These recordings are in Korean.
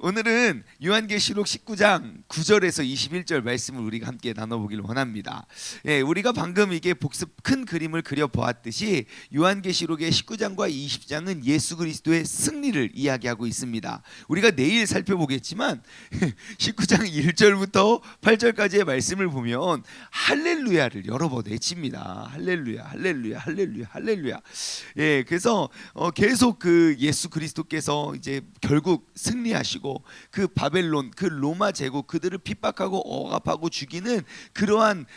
오늘은 요한계시록 19장 9절에서 21절 말씀을 우리가 함께 나눠보기를 원합니다. 우리가 방금 이게 복습 큰 그림을 그려보았듯이 요한계시록의 19장과 20장은 예수 그리스도의 승리를 이야기하고 있습니다. 우리가 내일 살펴보겠지만 19장 1절부터 8절까지의 말씀을 보면 할렐루야를 여러 번 외칩니다. 할렐루야, 할렐루야, 할렐루야, 할렐루야. 그래서 계속 그 예수 그리스도께서 이제 결국 승리하시고 그 바벨론, 그 로마 제국, 그들을 핍박하고 억압하고 죽이는 그러한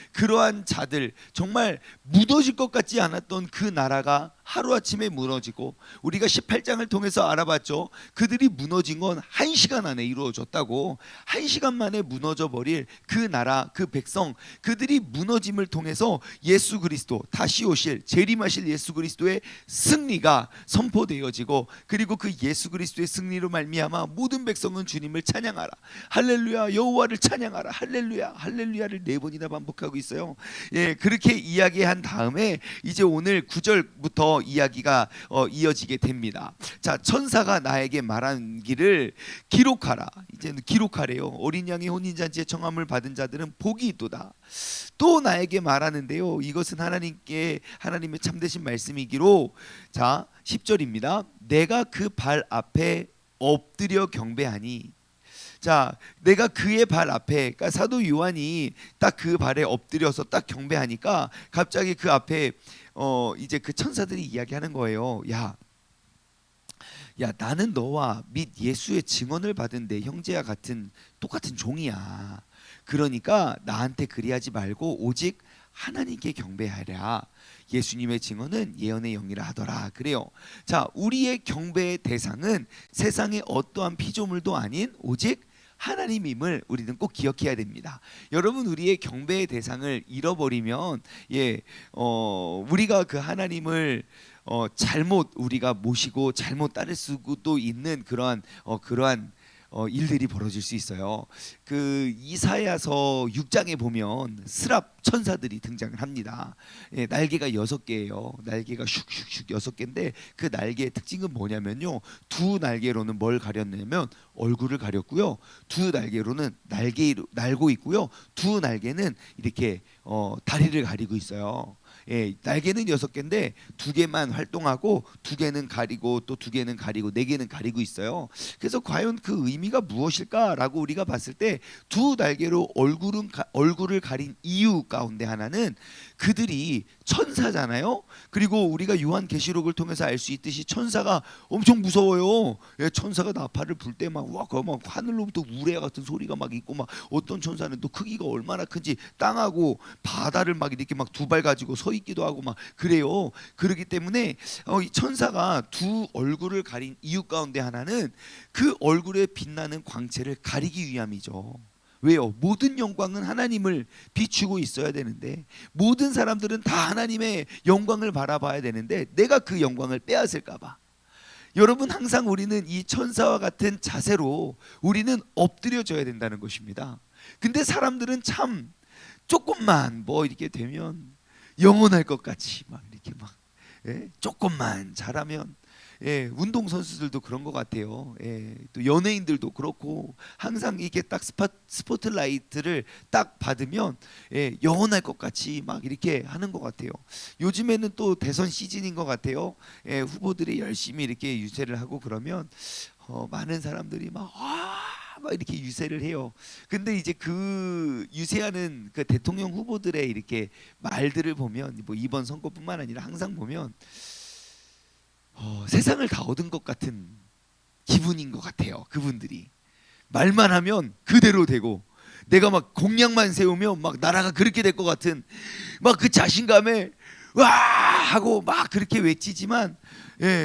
자들, 정말 무너질 것 같지 않았던 그 나라가 하루아침에 무너지고, 우리가 18장을 통해서 알아봤죠. 그들이 무너진 건 1시간 안에 이루어졌다고. 1시간 만에 무너져 버릴 그 나라, 그 백성, 그들이 무너짐을 통해서 예수 그리스도, 다시 오실 재림하실 예수 그리스도의 승리가 선포되어지고, 그리고 그 예수 그리스도의 승리로 말미암아 모든 백성은 주님을 찬양하라, 할렐루야, 여호와를 찬양하라, 할렐루야, 할렐루야를 4번이나 반복하고 있어요. 그렇게 이야기한 다음에 이제 오늘 9절부터 이야기가 이어지게 됩니다. 자, 천사가 나에게 말하기를 기록하라. 이제는 기록하래요. 어린 양의 혼인잔치에 청함을 받은 자들은 복이 있도다. 또 나에게 말하는데요, 이것은 하나님의 참되신 말씀이기로, 자 10절입니다. 내가 그 발 앞에 엎드려 경배하니. 자, 내가 그의 발 앞에, 그러니까 사도 요한이 딱 그 발에 엎드려서 딱 경배하니까 갑자기 그 앞에 이제 그 천사들이 이야기하는 거예요. 야, 나는 너와 및 예수의 증언을 받은 내 형제와 똑같은 종이야. 그러니까 나한테 그리하지 말고 오직 하나님께 경배하랴. 예수님의 증언은 예언의 영이라 하더라. 그래요. 자, 우리의 경배의 대상은 세상의 어떠한 피조물도 아닌 오직 하나님임을 우리는 꼭 기억해야 됩니다. 여러분, 우리의 경배의 대상을 잃어버리면 우리가 그 하나님을 잘못 우리가 모시고 잘못 따를 수도 있는 그러한 일들이 벌어질 수 있어요. 그 이사야서 6장에 보면 스랍 천사들이 등장을 합니다. 날개가 6개예요. 날개가 슉슉슉 6개인데 그 날개의 특징은 뭐냐면요, 두 날개로는 뭘 가렸냐면 얼굴을 가렸고요, 두 날개로는 날고 있고요, 두 날개는 이렇게 다리를 가리고 있어요. 날개는 6개인데 2개만 활동하고 2개는 가리고 또 2개는 가리고 4개는 가리고 있어요. 그래서 과연 그 의미가 무엇일까라고 우리가 봤을 때, 두 날개로 얼굴을 가린 이유 가운데 하나는 그들이 천사잖아요. 그리고 우리가 요한계시록을 통해서 알 수 있듯이 천사가 엄청 무서워요. 천사가 나팔을 불 때 막 하늘로부터 우레 같은 소리가 막 있고, 막 어떤 천사는 또 크기가 얼마나 큰지 땅하고 바다를 막 이렇게 막 2발 가지고 서 있기도 하고 막 그래요. 그렇기 때문에 이 천사가 두 얼굴을 가린 이유 가운데 하나는 그 얼굴에 빛나는 광채를 가리기 위함이죠. 왜요? 모든 영광은 하나님을 비추고 있어야 되는데, 모든 사람들은 다 하나님의 영광을 바라봐야 되는데 내가 그 영광을 빼앗을까 봐. 여러분, 항상 우리는 이 천사와 같은 자세로 우리는 엎드려져야 된다는 것입니다. 근데 사람들은 참 조금만 이렇게 되면 영원할 것 같이 막 이렇게 막 조금만 잘하면, 운동 선수들도 그런 것 같아요. 또 연예인들도 그렇고, 항상 이게 딱 스포트라이트를 딱 받으면 영원할 것 같이 막 이렇게 하는 것 같아요. 요즘에는 또 대선 시즌인 것 같아요. 후보들이 열심히 이렇게 유세를 하고 그러면 많은 사람들이 막 이렇게 유세를 해요. 근데 이제 그 유세하는 그 대통령 후보들의 이렇게 말들을 보면, 이번 선거뿐만 아니라 항상 보면 세상을 다 얻은 것 같은 기분인 것 같아요. 그분들이 말만 하면 그대로 되고, 내가 막 공약만 세우면 막 나라가 그렇게 될 것 같은 막 그 자신감에 와 하고 막 그렇게 외치지만,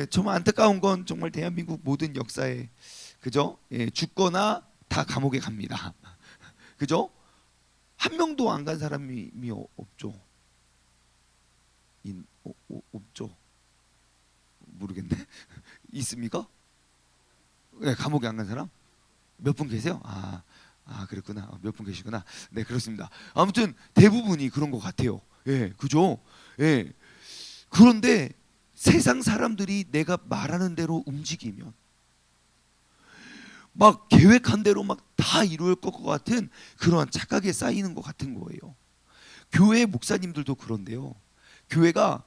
정말 안타까운 건 정말 대한민국 모든 역사에, 그죠? 죽거나 다 감옥에 갑니다. 그죠? 한 명도 안 간 사람이 없죠. 없죠. 모르겠네. 있습니까? 감옥에 안 간 사람? 몇 분 계세요? 그랬구나. 몇 분 계시구나. 네, 그렇습니다. 아무튼 대부분이 그런 것 같아요. 그죠? 그런데 세상 사람들이 내가 말하는 대로 움직이면, 막 계획한 대로 막 다 이루어질 것 같은 그러한 착각에 쌓이는 것 같은 거예요. 교회 목사님들도 그런데요. 교회가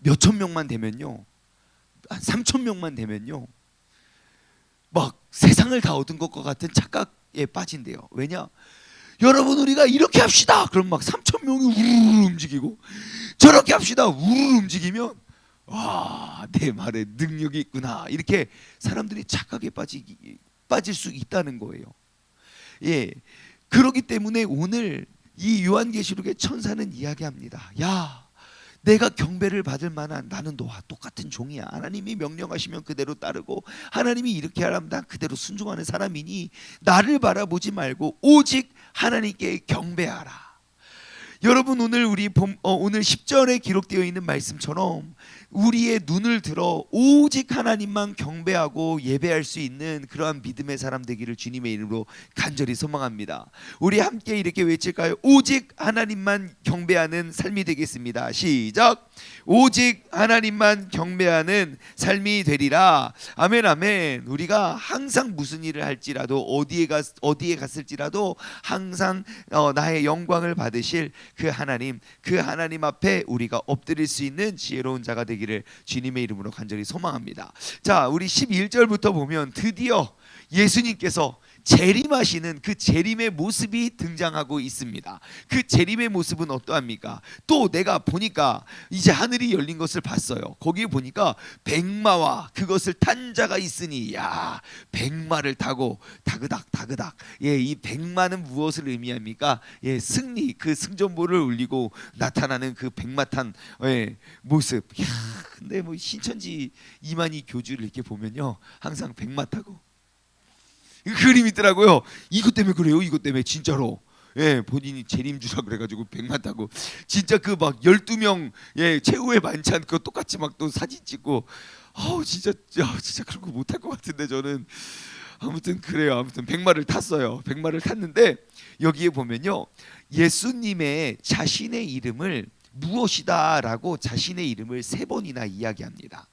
몇천 명만 되면요, 한 3천 명만 되면요, 막 세상을 다 얻은 것과 같은 착각에 빠진대요. 왜냐? 여러분 우리가 이렇게 합시다. 그럼 막 3천 명이 우르르 움직이고, 저렇게 합시다. 우르르 움직이면 내 말에 능력이 있구나. 이렇게 사람들이 착각에 빠질 수 있다는 거예요. 예, 그렇기 때문에 오늘 이 요한계시록의 천사는 이야기합니다. 야, 내가 경배를 받을 만한, 나는 너와 똑같은 종이야. 하나님이 명령하시면 그대로 따르고, 하나님이 이렇게 하라면 난 그대로 순종하는 사람이니 나를 바라보지 말고 오직 하나님께 경배하라. 여러분 오늘 오늘 10절에 기록되어 있는 말씀처럼 우리의 눈을 들어 오직 하나님만 경배하고 예배할 수 있는 그러한 믿음의 사람 되기를 주님의 이름으로 간절히 소망합니다. 우리 함께 이렇게 외칠까요? 오직 하나님만 경배하는 삶이 되겠습니다. 시작. 오직 하나님만 경배하는 삶이 되리라. 아멘 아멘. 우리가 항상 무슨 일을 할지라도 어디에 갔을지라도 항상 나의 영광을 받으실 그 하나님 앞에 우리가 엎드릴 수 있는 지혜로운 자가 되기를 주님의 이름으로 간절히 소망합니다. 자, 우리 11절부터 보면 드디어 예수님께서 재림하시는 그 재림의 모습이 등장하고 있습니다. 그 재림의 모습은 어떠합니까? 또 내가 보니까 이제 하늘이 열린 것을 봤어요. 거기에 보니까 백마와 그것을 탄 자가 있으니, 야, 백마를 타고 다그닥 다그닥. 예, 이 백마는 무엇을 의미합니까? 예, 승리, 그 승전보를 울리고 나타나는 그 백마 탄 모습. 야, 근데 뭐 신천지 이만희 교주를 이렇게 보면요, 항상 백마 타고 그림 있더라고요. 이것 때문에 그래요. 이것 때문에 진짜로. 예, 본인이 재림주라 그래가지고 백마 타고 진짜 그 막 12명 최후의 만찬 그거 똑같이 막 또 사진 찍고, 진짜 그런 거 못할 것 같은데 저는. 아무튼 그래요. 아무튼 백마를 탔어요. 백마를 탔는데 여기에 보면요, 예수님의 자신의 이름을 무엇이다라고 자신의 이름을 3번이나 이야기합니다.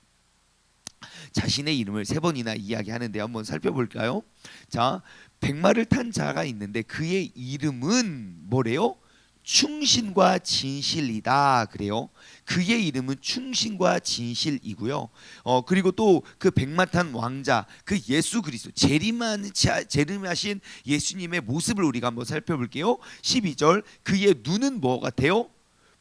자신의 이름을 3번이나 이야기하는데 한번 살펴볼까요? 자, 백마를 탄 자가 있는데 그의 이름은 뭐래요? 충신과 진실이다 그래요. 그의 이름은 충신과 진실이고요. 그리고 또 그 백마 탄 왕자, 그 예수 그리스도, 재림하신 예수님의 모습을 우리가 한번 살펴볼게요. 12절, 그의 눈은 뭐 같아요?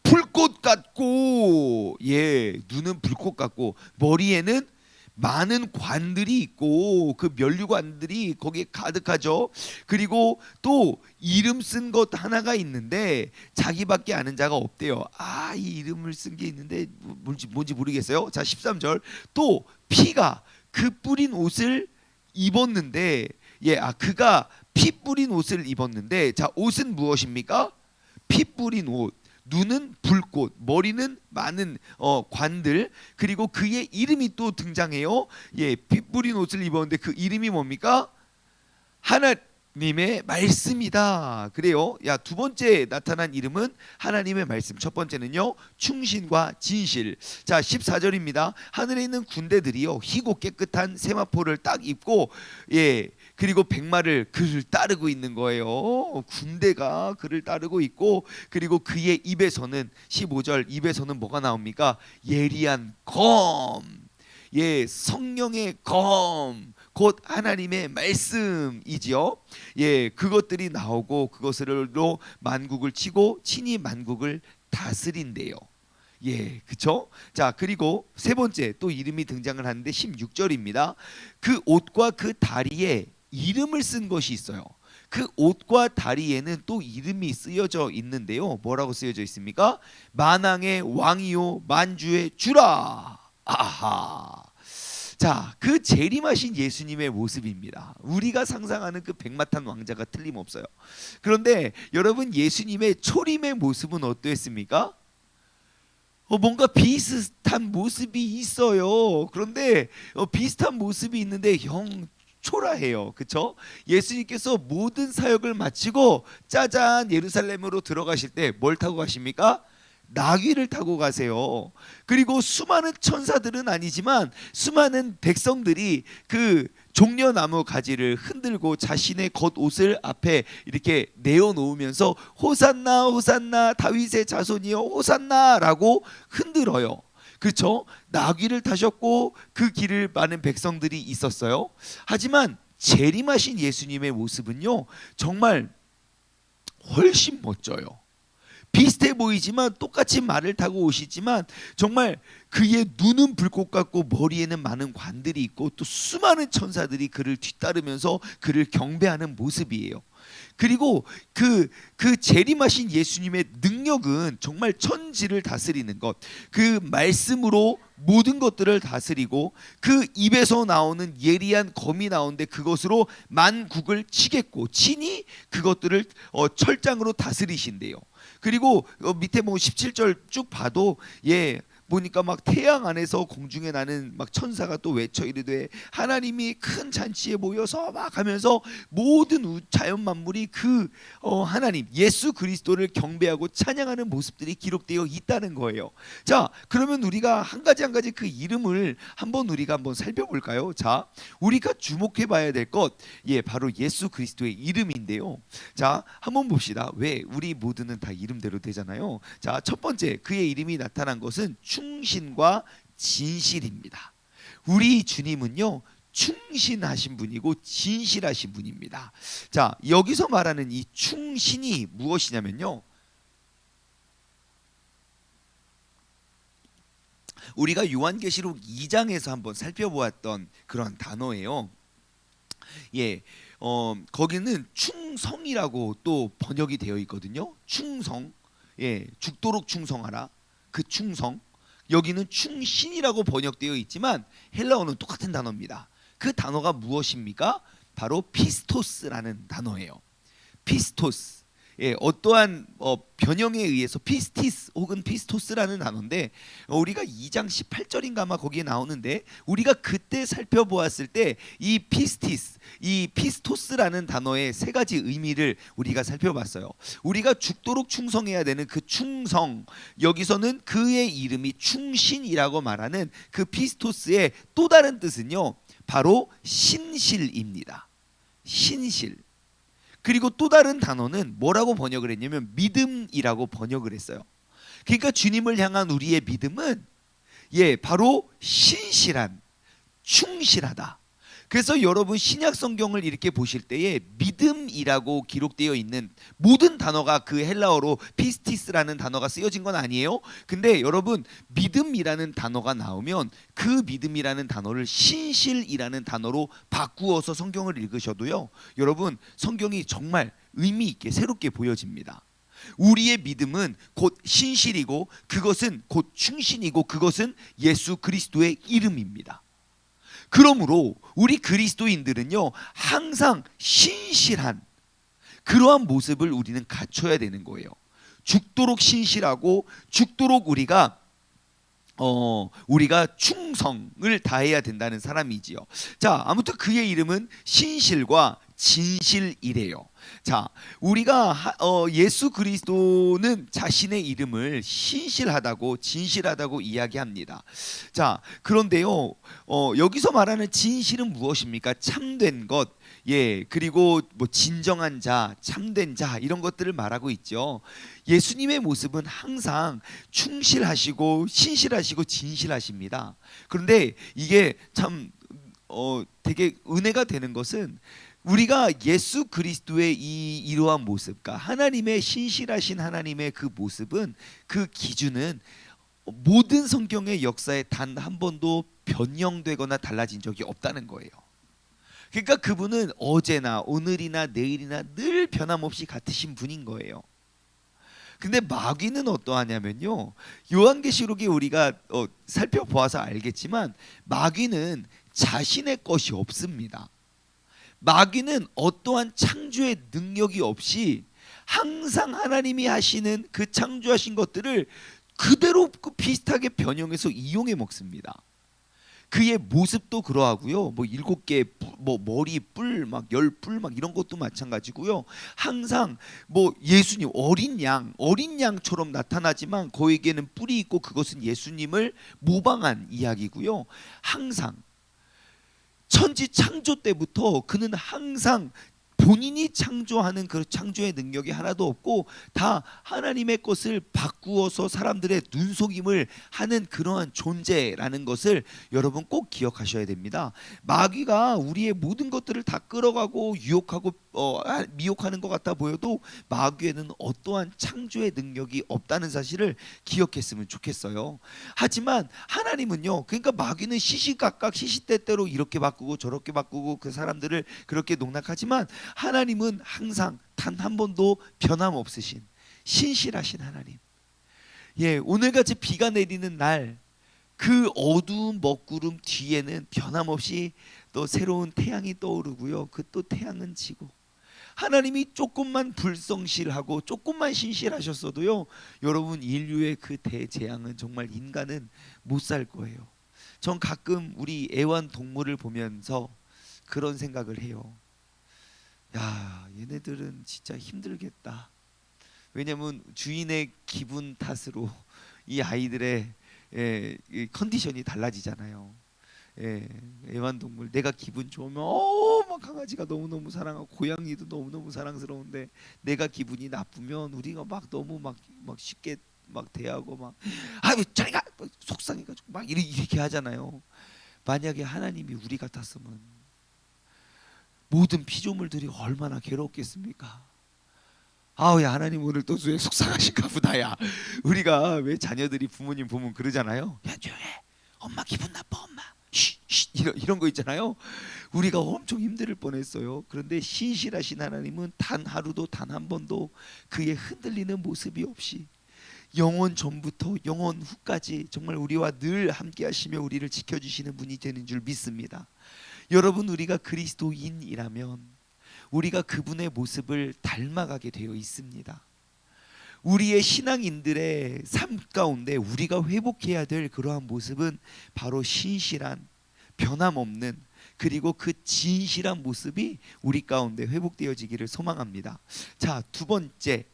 불꽃 같고, 예, 눈은 불꽃 같고, 머리에는 많은 관들이 있고 그 면류관들이 거기에 가득하죠. 그리고 또 이름 쓴 것 하나가 있는데 자기밖에 아는 자가 없대요. 이 이름을 쓴 게 있는데 뭔지 모르겠어요. 자, 13절, 또 피가 그 뿌린 옷을 입었는데, 그가 피 뿌린 옷을 입었는데, 자, 옷은 무엇입니까? 피 뿌린 옷. 눈은 불꽃, 머리는 많은 관들, 그리고 그의 이름이 또 등장해요. 예, 피 뿌린 옷을 입었는데 그 이름이 뭡니까? 하나님의 말씀이다 그래요. 야, 두 번째 나타난 이름은 하나님의 말씀. 첫 번째는요, 충신과 진실. 자, 14절입니다. 하늘에 있는 군대들이요, 희고 깨끗한 세마포를 딱 입고, 그리고 백마를 그를 따르고 있는 거예요. 군대가 그를 따르고 있고, 그리고 그의 입에서는 15절, 입에서는 뭐가 나옵니까? 예리한 검. 예, 성령의 검, 곧 하나님의 말씀이지요. 예, 그것들이 나오고 그것으로 만국을 치고 친히 만국을 다스린대요. 예, 그쵸? 자, 그리고 세 번째 또 이름이 등장을 하는데 16절입니다. 그 옷과 그 다리에 이름을 쓴 것이 있어요. 그 옷과 다리에는 또 이름이 쓰여져 있는데요. 뭐라고 쓰여져 있습니까? 만왕의 왕이요 만주의 주라. 아하. 자, 그 재림하신 예수님의 모습입니다. 우리가 상상하는 그 백마 탄 왕자가 틀림없어요. 그런데 여러분, 예수님의 초림의 모습은 어떠했습니까? 뭔가 비슷한 모습이 있어요. 그런데 비슷한 모습이 있는데 초라해요. 그렇죠? 예수님께서 모든 사역을 마치고 짜잔 예루살렘으로 들어가실 때 뭘 타고 가십니까? 나귀를 타고 가세요. 그리고 수많은 천사들은 아니지만 수많은 백성들이 그 종려나무 가지를 흔들고 자신의 겉옷을 앞에 이렇게 내어놓으면서 호산나 호산나 다윗의 자손이여 호산나라고 흔들어요. 그렇죠? 나귀를 타셨고 그 길을 많은 백성들이 있었어요. 하지만 재림하신 예수님의 모습은요, 정말 훨씬 멋져요. 비슷해 보이지만 똑같이 말을 타고 오시지만 정말 그의 눈은 불꽃 같고 머리에는 많은 관들이 있고 또 수많은 천사들이 그를 뒤따르면서 그를 경배하는 모습이에요. 그리고 그 재림하신 예수님의 능력은 정말 천지를 다스리는 것, 그 말씀으로 모든 것들을 다스리고 그 입에서 나오는 예리한 검이 나오는데 그것으로 만국을 치겠고 친히 그것들을 철장으로 다스리신대요. 그리고 밑에 뭐 17절 쭉 봐도 보니까 막 태양 안에서 공중에 나는 막 천사가 또 외쳐 이르되 하나님이 큰 잔치에 모여서 막 하면서 모든 자연 만물이 그 하나님 예수 그리스도를 경배하고 찬양하는 모습들이 기록되어 있다는 거예요. 자, 그러면 우리가 한 가지 그 이름을 우리가 한번 살펴볼까요? 자, 우리가 주목해 봐야 될 것, 바로 예수 그리스도의 이름인데요. 자, 한번 봅시다. 왜 우리 모두는 다 이름대로 되잖아요. 자, 첫 번째, 그의 이름이 나타난 것은 충신과 진실입니다. 우리 주님은요, 충신하신 분이고 진실하신 분입니다. 자, 여기서 말하는 이 충신이 무엇이냐면요, 우리가 요한계시록 2장에서 한번 살펴보았던 그런 단어예요. 거기는 충성이라고 또 번역이 되어 있거든요. 충성, 죽도록 충성하라. 그 충성. 여기는 충신이라고 번역되어 있지만 헬라어는 똑같은 단어입니다. 그 단어가 무엇입니까? 바로 피스토스라는 단어예요. 피스토스. 어떠한 변형에 의해서 피스티스 혹은 피스토스라는 단어인데 우리가 2장 18절인가 아마 거기에 나오는데 우리가 그때 살펴보았을 때 이 피스티스, 이 피스토스라는 단어의 세 가지 의미를 우리가 살펴봤어요. 우리가 죽도록 충성해야 되는 그 충성, 여기서는 그의 이름이 충신이라고 말하는 그 피스토스의 또 다른 뜻은요, 바로 신실입니다. 신실. 그리고 또 다른 단어는 뭐라고 번역을 했냐면 믿음이라고 번역을 했어요. 그러니까 주님을 향한 우리의 믿음은 바로 신실한, 충실하다. 그래서 여러분 신약 성경을 이렇게 보실 때에 믿음이라고 기록되어 있는 모든 단어가 그 헬라어로 피스티스라는 단어가 쓰여진 건 아니에요. 근데 여러분 믿음이라는 단어가 나오면 그 믿음이라는 단어를 신실이라는 단어로 바꾸어서 성경을 읽으셔도요, 여러분 성경이 정말 의미 있게 새롭게 보여집니다. 우리의 믿음은 곧 신실이고 그것은 곧 충신이고 그것은 예수 그리스도의 이름입니다. 그러므로 우리 그리스도인들은요, 항상 신실한 그러한 모습을 우리는 갖춰야 되는 거예요. 죽도록 신실하고 죽도록 우리가 충성을 다해야 된다는 사람이지요. 자, 아무튼 그의 이름은 신실과 진실이래요. 자, 우리가 예수 그리스도는 자신의 이름을 신실하다고 진실하다고 이야기합니다. 자, 그런데요, 여기서 말하는 진실은 무엇입니까? 참된 것, 그리고 뭐 진정한 자, 참된 자 이런 것들을 말하고 있죠. 예수님의 모습은 항상 충실하시고 신실하시고 진실하십니다. 그런데 이게 참 되게 은혜가 되는 것은 우리가 예수 그리스도의 이러한 모습과 하나님의 신실하신 하나님의 그 모습은, 그 기준은 모든 성경의 역사에 단 한 번도 변형되거나 달라진 적이 없다는 거예요. 그러니까 그분은 어제나 오늘이나 내일이나 늘 변함없이 같으신 분인 거예요. 근데 마귀는 어떠하냐면요, 요한계시록에 우리가 살펴보아서 알겠지만 마귀는 자신의 것이 없습니다. 마귀는 어떠한 창조의 능력이 없이 항상 하나님이 하시는 그 창조하신 것들을 그대로 비슷하게 변형해서 이용해 먹습니다. 그의 모습도 그러하고요. 뭐 7개 뭐 머리 뿔 막 10뿔 막 이런 것도 마찬가지고요. 항상 뭐 예수님 어린 양처럼 나타나지만 그에게는 뿔이 있고 그것은 예수님을 모방한 이야기고요. 항상 천지 창조 때부터 그는 항상 본인이 창조하는 그 창조의 능력이 하나도 없고 다 하나님의 것을 바꾸어서 사람들의 눈속임을 하는 그러한 존재라는 것을 여러분 꼭 기억하셔야 됩니다. 마귀가 우리의 모든 것들을 다 끌어가고 유혹하고 미혹하는 것 같아 보여도 마귀에는 어떠한 창조의 능력이 없다는 사실을 기억했으면 좋겠어요. 하지만 하나님은요, 그러니까 마귀는 시시각각 시시때때로 이렇게 바꾸고 저렇게 바꾸고 그 사람들을 그렇게 농락하지만 하나님은 항상 단 한 번도 변함없으신 신실하신 하나님. 예, 오늘같이 비가 내리는 날 그 어두운 먹구름 뒤에는 변함없이 또 새로운 태양이 떠오르고요. 그 또 태양은 지고 하나님이 조금만 불성실하고 조금만 신실하셨어도요, 여러분 인류의 그 대재앙은 정말 인간은 못 살 거예요. 전 가끔 우리 애완동물을 보면서 그런 생각을 해요. 야, 얘네들은 진짜 힘들겠다. 왜냐면 주인의 기분 탓으로 이 아이들의 이 컨디션이 달라지잖아요. 애완동물 내가 기분 좋으면 막 강아지가 너무너무 사랑하고 고양이도 너무너무 사랑스러운데 내가 기분이 나쁘면 우리가 막 너무 막 쉽게 막 대하고 막 아유 저리가 속상해가지고 막 이렇게 하잖아요. 만약에 하나님이 우리 같았으면 모든 피조물들이 얼마나 괴롭겠습니까? 아우야, 하나님 오늘 또 왜 속상하신가 보다야. 우리가 왜 자녀들이 부모님 보면 그러잖아요. 야 조용해, 엄마 기분 나빠, 엄마 이런 거 있잖아요. 우리가 엄청 힘들 뻔했어요. 그런데 신실하신 하나님은 단 하루도 단 한 번도 그의 흔들리는 모습이 없이 영원 전부터 영원 후까지 정말 우리와 늘 함께 하시며 우리를 지켜주시는 분이 되는 줄 믿습니다. 여러분, 우리가 그리스도인이라면 우리가 그분의 모습을 닮아가게 되어 있습니다. 우리의 신앙인들의 삶 가운데 우리가 회복해야 될 그러한 모습은 바로 신실한, 변함없는, 그리고 그 진실한 모습이 우리 가운데 회복되어지기를 소망합니다. 자, 두 번째,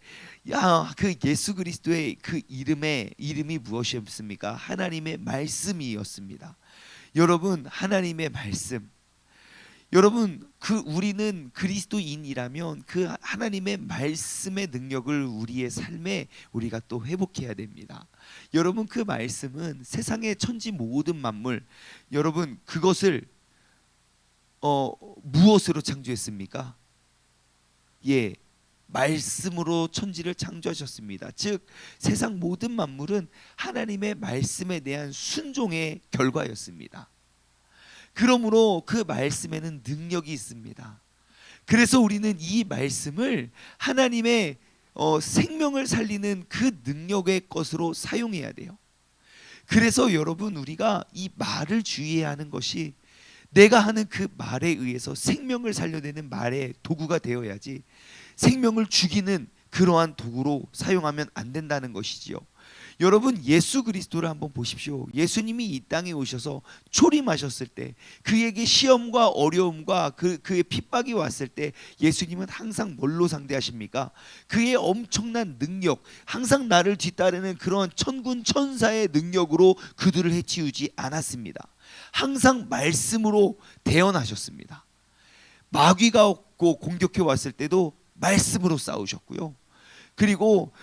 그 예수 그리스도의 그 이름이 무엇이었습니까? 하나님의 말씀이었습니다. 여러분, 하나님의 말씀, 여러분, 우리는 그리스도인이라면 그 하나님의 말씀의 능력을 우리의 삶에 우리가 또 회복해야 됩니다. 여러분, 그 말씀은 세상의 천지 모든 만물, 여러분 그것을 무엇으로 창조했습니까? 예, 말씀으로 천지를 창조하셨습니다. 즉 세상 모든 만물은 하나님의 말씀에 대한 순종의 결과였습니다. 그러므로 그 말씀에는 능력이 있습니다. 그래서 우리는 이 말씀을 하나님의 생명을 살리는 그 능력의 것으로 사용해야 돼요. 그래서 여러분, 우리가 이 말을 주의해야 하는 것이 내가 하는 그 말에 의해서 생명을 살려내는 말의 도구가 되어야지 생명을 죽이는 그러한 도구로 사용하면 안 된다는 것이지요. 여러분, 예수 그리스도를 한번 보십시오. 예수님이 이 땅에 오셔서 초림하셨을 때 그에게 시험과 어려움과 그의 핍박이 왔을 때 예수님은 항상 뭘로 상대하십니까? 그의 엄청난 능력, 항상 나를 뒤따르는 그런 천군 천사의 능력으로 그들을 해치우지 않았습니다. 항상 말씀으로 대언하셨습니다. 마귀가 없고 공격해 왔을 때도 말씀으로 싸우셨고요. 그리고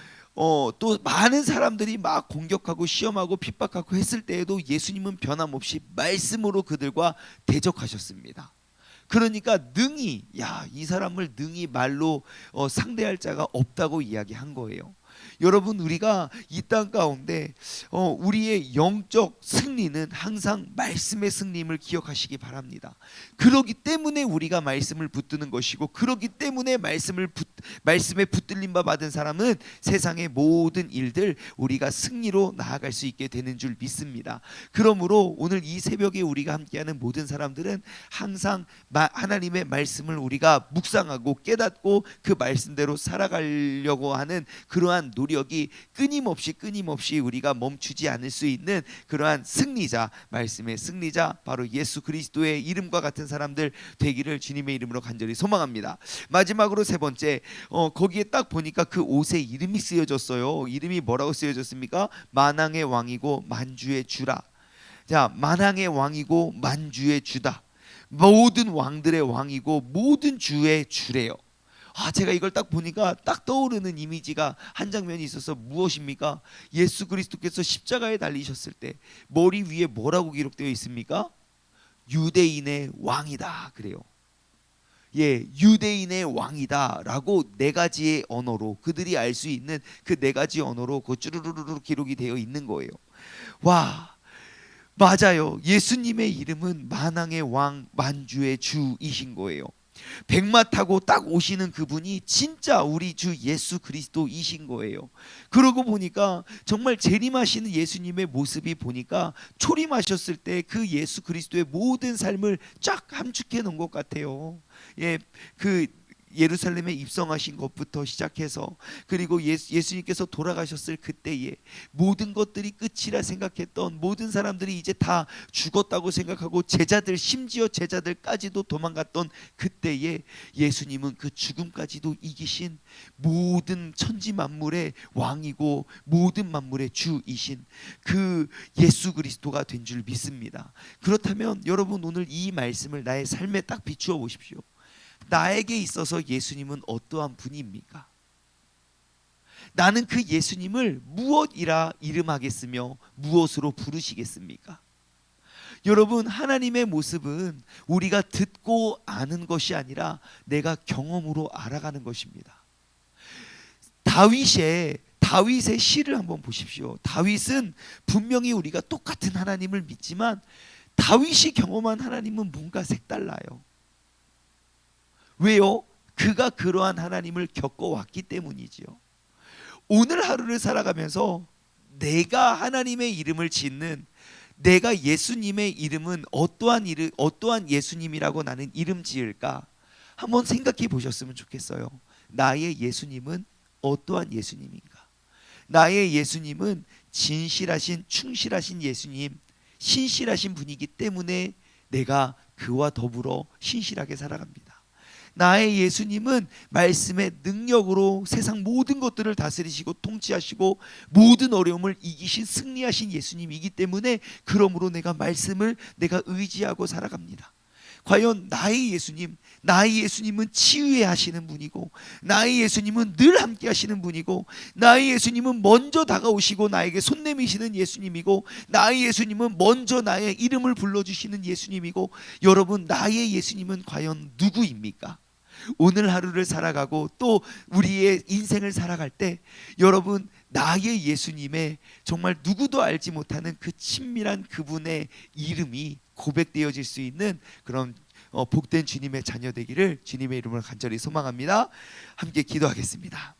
또 많은 사람들이 막 공격하고 시험하고 핍박하고 했을 때에도 예수님은 변함없이 말씀으로 그들과 대적하셨습니다. 그러니까 능히, 이 사람을 능히 말로 상대할 자가 없다고 이야기한 거예요. 여러분, 우리가 이 땅 가운데 우리의 영적 승리는 항상 말씀의 승리임을 기억하시기 바랍니다. 그러기 때문에 우리가 말씀을 붙드는 것이고, 그러기 때문에 말씀에 붙들림 바 받은 사람은 세상의 모든 일들 우리가 승리로 나아갈 수 있게 되는 줄 믿습니다. 그러므로 오늘 이 새벽에 우리가 함께하는 모든 사람들은 항상 하나님의 말씀을 우리가 묵상하고 깨닫고 그 말씀대로 살아가려고 하는 그러한 노력이 끊임없이 우리가 멈추지 않을 수 있는 그러한 승리자, 말씀의 승리자, 바로 예수 그리스도의 이름과 같은 사람들 되기를 주님의 이름으로 간절히 소망합니다. 마지막으로 세 번째, 거기에 딱 보니까 그 옷에 이름이 쓰여졌어요. 이름이 뭐라고 쓰여졌습니까? 만왕의 왕이고 만주의 주라. 자, 만왕의 왕이고 만주의 주다. 모든 왕들의 왕이고 모든 주의 주래요. 제가 이걸 딱 보니까 딱 떠오르는 이미지가 한 장면이 있어서 무엇입니까? 예수 그리스도께서 십자가에 달리셨을 때 머리 위에 뭐라고 기록되어 있습니까? 유대인의 왕이다 그래요. 예, 유대인의 왕이다라고 네 가지의 언어로, 그들이 알 수 있는 그 네 가지 언어로 그 쭈루루루 기록이 되어 있는 거예요. 와, 맞아요. 예수님의 이름은 만왕의 왕, 만주의 주이신 거예요. 백마 타고 딱 오시는 그분이 진짜 우리 주 예수 그리스도이신 거예요. 그러고 보니까 정말 재림하시는 예수님의 모습이 보니까 초림하셨을 때 그 예수 그리스도의 모든 삶을 쫙 함축해 놓은 것 같아요. 예, 그 예루살렘에 입성하신 것부터 시작해서, 그리고 예수님께서 돌아가셨을 그때에 모든 것들이 끝이라 생각했던 모든 사람들이 이제 다 죽었다고 생각하고 제자들, 심지어 제자들까지도 도망갔던 그때에 예수님은 그 죽음까지도 이기신 모든 천지 만물의 왕이고 모든 만물의 주이신 그 예수 그리스도가 된 줄 믿습니다. 그렇다면 여러분, 오늘 이 말씀을 나의 삶에 딱 비추어 보십시오. 나에게 있어서 예수님은 어떠한 분입니까? 나는 그 예수님을 무엇이라 이름하겠으며 무엇으로 부르시겠습니까? 여러분, 하나님의 모습은 우리가 듣고 아는 것이 아니라 내가 경험으로 알아가는 것입니다. 다윗의 시를 한번 보십시오. 다윗은 분명히 우리가 똑같은 하나님을 믿지만 다윗이 경험한 하나님은 뭔가 색달라요. 왜요? 그가 그러한 하나님을 겪어왔기 때문이지요. 오늘 하루를 살아가면서 내가 하나님의 이름을 짓는, 내가 예수님의 이름은 어떠한 예수님이라고 나는 이름 지을까? 한번 생각해 보셨으면 좋겠어요. 나의 예수님은 어떠한 예수님인가? 나의 예수님은 진실하신, 충실하신 예수님, 신실하신 분이기 때문에 내가 그와 더불어 신실하게 살아갑니다. 나의 예수님은 말씀의 능력으로 세상 모든 것들을 다스리시고 통치하시고 모든 어려움을 이기신, 승리하신 예수님이기 때문에 그러므로 내가 말씀을 내가 의지하고 살아갑니다. 과연 나의 예수님은 치유해 하시는 분이고, 나의 예수님은 늘 함께 하시는 분이고, 나의 예수님은 먼저 다가오시고 나에게 손 내미시는 예수님이고, 나의 예수님은 먼저 나의 이름을 불러주시는 예수님이고, 여러분, 나의 예수님은 과연 누구입니까? 오늘 하루를 살아가고 또 우리의 인생을 살아갈 때 여러분, 나의 예수님의 정말 누구도 알지 못하는 그 친밀한 그분의 이름이 고백되어질 수 있는 그런 복된 주님의 자녀 되기를 주님의 이름으로 간절히 소망합니다. 함께 기도하겠습니다.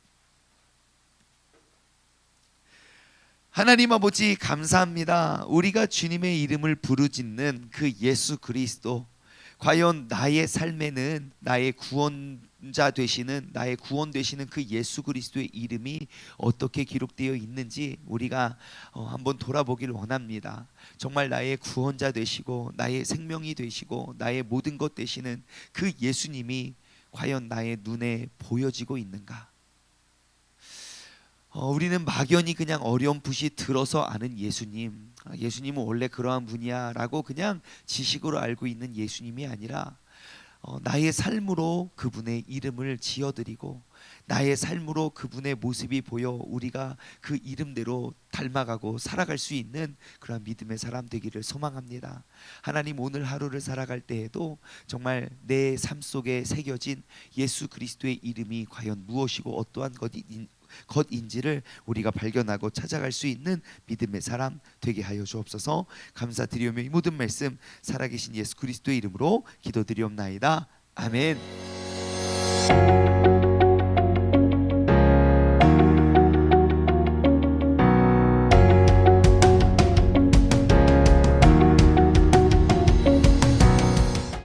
하나님 아버지, 감사합니다. 우리가 주님의 이름을 부르짖는 그 예수 그리스도, 과연 나의 삶에는 나의 구원자 되시는, 나의 구원 되시는 그 예수 그리스도의 이름이 어떻게 기록되어 있는지 우리가 한번 돌아보길 원합니다. 정말 나의 구원자 되시고 나의 생명이 되시고 나의 모든 것 되시는 그 예수님이 과연 나의 눈에 보여지고 있는가? 우리는 막연히 그냥 어렴풋이 들어서 아는 예수님은 원래 그러한 분이야 라고 그냥 지식으로 알고 있는 예수님이 아니라 나의 삶으로 그분의 이름을 지어드리고 나의 삶으로 그분의 모습이 보여 우리가 그 이름대로 닮아가고 살아갈 수 있는 그런 믿음의 사람 되기를 소망합니다. 하나님, 오늘 하루를 살아갈 때에도 정말 내 삶 속에 새겨진 예수 그리스도의 이름이 과연 무엇이고 어떠한 것인지를 우리가 발견하고 찾아갈 수 있는 믿음의 사람 되게 하여 주옵소서. 감사드리오며 이 모든 말씀 살아계신 예수 그리스도의 이름으로 기도드리옵나이다. 아멘.